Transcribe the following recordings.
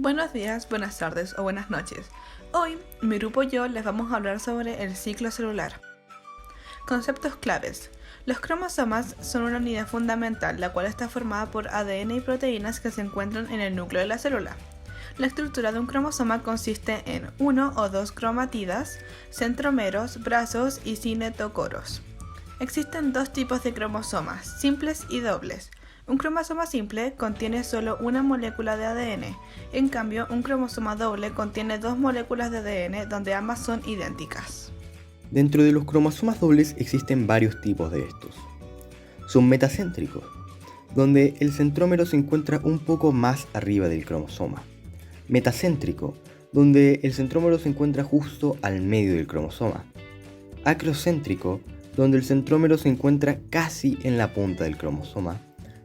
Buenos días, buenas tardes o buenas noches. Hoy, mi grupo y yo les vamos a hablar sobre el ciclo celular. Conceptos claves. Los cromosomas son una unidad fundamental, la cual está formada por ADN y proteínas que se encuentran en el núcleo de la célula. La estructura de un cromosoma consiste en uno o dos cromátidas, centrómeros, brazos y cinetocoros. Existen dos tipos de cromosomas, simples y dobles. Un cromosoma simple contiene solo una molécula de ADN, en cambio un cromosoma doble contiene dos moléculas de ADN donde ambas son idénticas. Dentro de los cromosomas dobles existen varios tipos de estos. Son metacéntricos, donde el centrómero se encuentra un poco más arriba del cromosoma. Metacéntrico, donde el centrómero se encuentra justo al medio del cromosoma. Acrocéntrico, donde el centrómero se encuentra casi en la punta del cromosoma.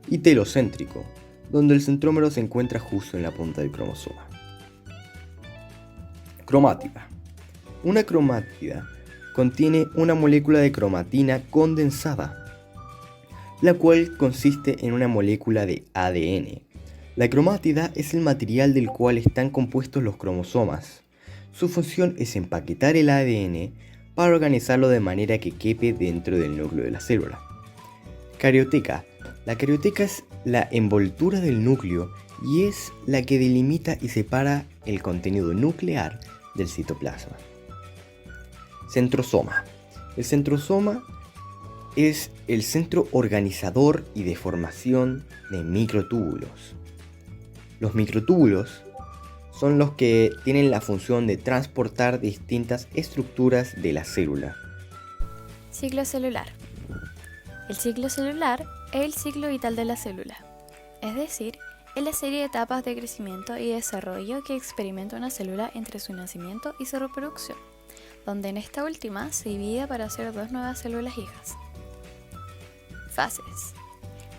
Y telocéntrico, donde el centrómero se encuentra justo en la punta del cromosoma. Cromátida. Una cromátida contiene una molécula de cromatina condensada, la cual consiste en una molécula de ADN. La cromátida es el material del cual están compuestos los cromosomas. Su función es empaquetar el ADN para organizarlo de manera que quepe dentro del núcleo de la célula. Carioteca. La carioteca es la envoltura del núcleo y es la que delimita y separa el contenido nuclear del citoplasma. Centrosoma. El centrosoma es el centro organizador y de formación de microtúbulos. Los microtúbulos son los que tienen la función de transportar distintas estructuras de la célula. Ciclo celular. El ciclo celular es el ciclo vital de la célula, es decir, es la serie de etapas de crecimiento y desarrollo que experimenta una célula entre su nacimiento y su reproducción, donde en esta última se divide para hacer dos nuevas células hijas. Fases.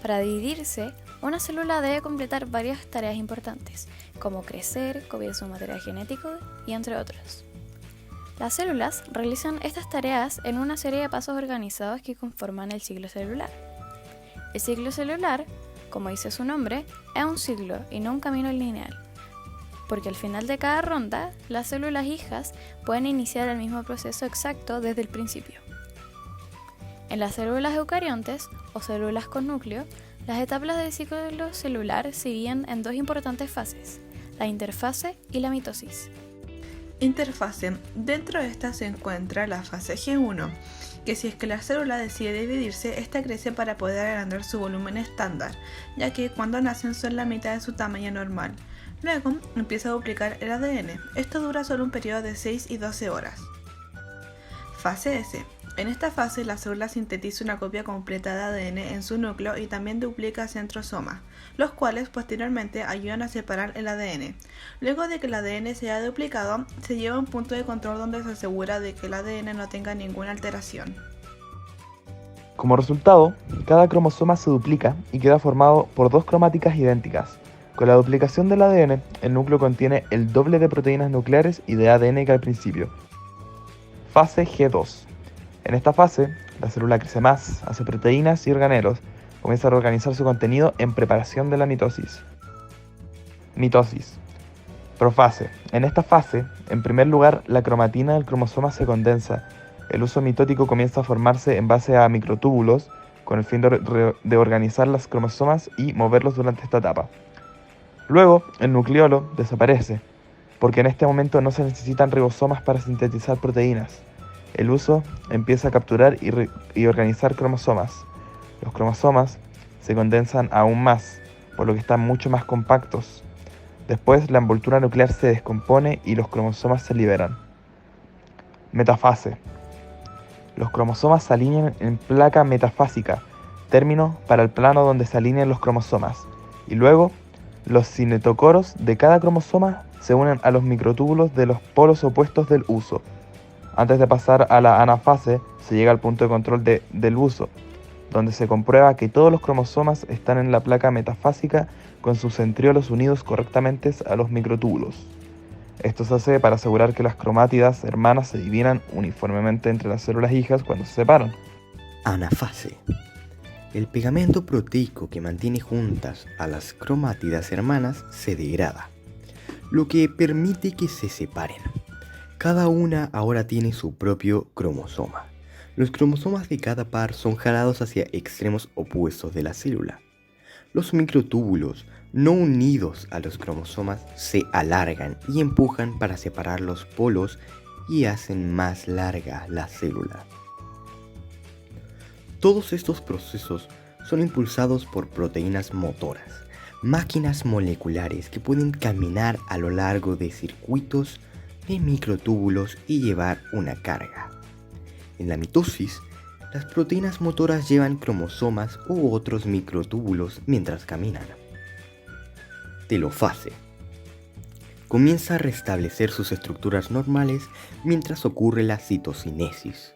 Para dividirse, una célula debe completar varias tareas importantes, como crecer, copiar su material genético y entre otros. Las células realizan estas tareas en una serie de pasos organizados que conforman el ciclo celular. El ciclo celular, como dice su nombre, es un ciclo y no un camino lineal, porque al final de cada ronda, las células hijas pueden iniciar el mismo proceso exacto desde el principio. En las células eucariontes, o células con núcleo, las etapas del ciclo celular se dividen en dos importantes fases, la interfase y la mitosis. Interfase. Dentro de esta se encuentra la fase G1, que si es que la célula decide dividirse, esta crece para poder agrandar su volumen estándar, ya que cuando nacen son la mitad de su tamaño normal. Luego empieza a duplicar el ADN. Esto dura solo un periodo de 6 y 12 horas. Fase S. En esta fase la célula sintetiza una copia completa de ADN en su núcleo y también duplica centrosomas, los cuales posteriormente ayudan a separar el ADN. Luego de que el ADN se haya duplicado, se lleva a un punto de control donde se asegura de que el ADN no tenga ninguna alteración. Como resultado, cada cromosoma se duplica y queda formado por dos cromáticas idénticas. Con la duplicación del ADN, el núcleo contiene el doble de proteínas nucleares y de ADN que al principio. Fase G2. En esta fase, la célula crece más, hace proteínas y organelos, comienza a reorganizar su contenido en preparación de la mitosis. Mitosis. Profase. En esta fase, en primer lugar, la cromatina del cromosoma se condensa. El uso mitótico comienza a formarse en base a microtúbulos, con el fin de organizar los cromosomas y moverlos durante esta etapa. Luego, el nucleolo desaparece, porque en este momento no se necesitan ribosomas para sintetizar proteínas. El uso empieza a capturar y organizar cromosomas. Los cromosomas se condensan aún más, por lo que están mucho más compactos. Después, la envoltura nuclear se descompone y los cromosomas se liberan. Metafase. Los cromosomas se alinean en placa metafásica, término para el plano donde se alinean los cromosomas, y luego los cinetocoros de cada cromosoma se unen a los microtúbulos de los polos opuestos del uso. Antes de pasar a la anafase, se llega al punto de control del uso, donde se comprueba que todos los cromosomas están en la placa metafásica con sus centriolos unidos correctamente a los microtúbulos. Esto se hace para asegurar que las cromátidas hermanas se dividan uniformemente entre las células hijas cuando se separan. Anafase. El pegamento proteico que mantiene juntas a las cromátidas hermanas se degrada. lo que permite que se separen. Cada una ahora tiene su propio cromosoma. Los cromosomas de cada par son jalados hacia extremos opuestos de la célula. Los microtúbulos no unidos a los cromosomas se alargan y empujan para separar los polos y hacen más larga la célula. Todos estos procesos son impulsados por proteínas motoras, máquinas moleculares que pueden caminar a lo largo de circuitos de microtúbulos y llevar una carga. En la mitosis, las proteínas motoras llevan cromosomas u otros microtúbulos mientras caminan. Telofase. Comienza a restablecer sus estructuras normales mientras ocurre la citocinesis.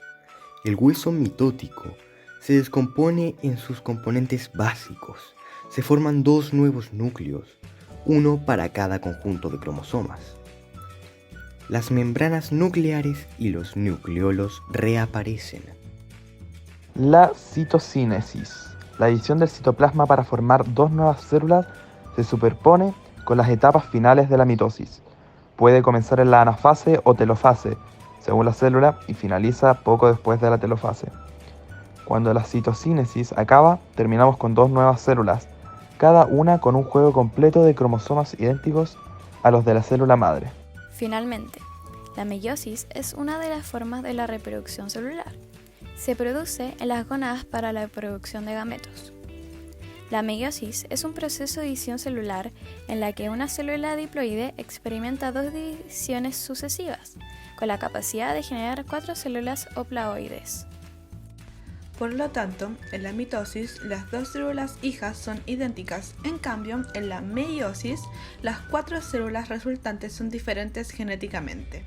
El hueso mitótico se descompone en sus componentes básicos. Se forman dos nuevos núcleos, uno para cada conjunto de cromosomas. Las membranas nucleares y los nucleolos reaparecen. La citocinesis. La división del citoplasma para formar dos nuevas células se superpone con las etapas finales de la mitosis. Puede comenzar en la anafase o telofase, según la célula, y finaliza poco después de la telofase. Cuando la citocinesis acaba, terminamos con dos nuevas células, cada una con un juego completo de cromosomas idénticos a los de la célula madre. Finalmente, la meiosis es una de las formas de la reproducción celular. Se produce en las gónadas para la producción de gametos. La meiosis es un proceso de división celular en la que una célula diploide experimenta dos divisiones sucesivas, con la capacidad de generar 4 células haploides. Por lo tanto, en la mitosis, las dos células hijas son idénticas. En cambio, en la meiosis, las 4 células resultantes son diferentes genéticamente.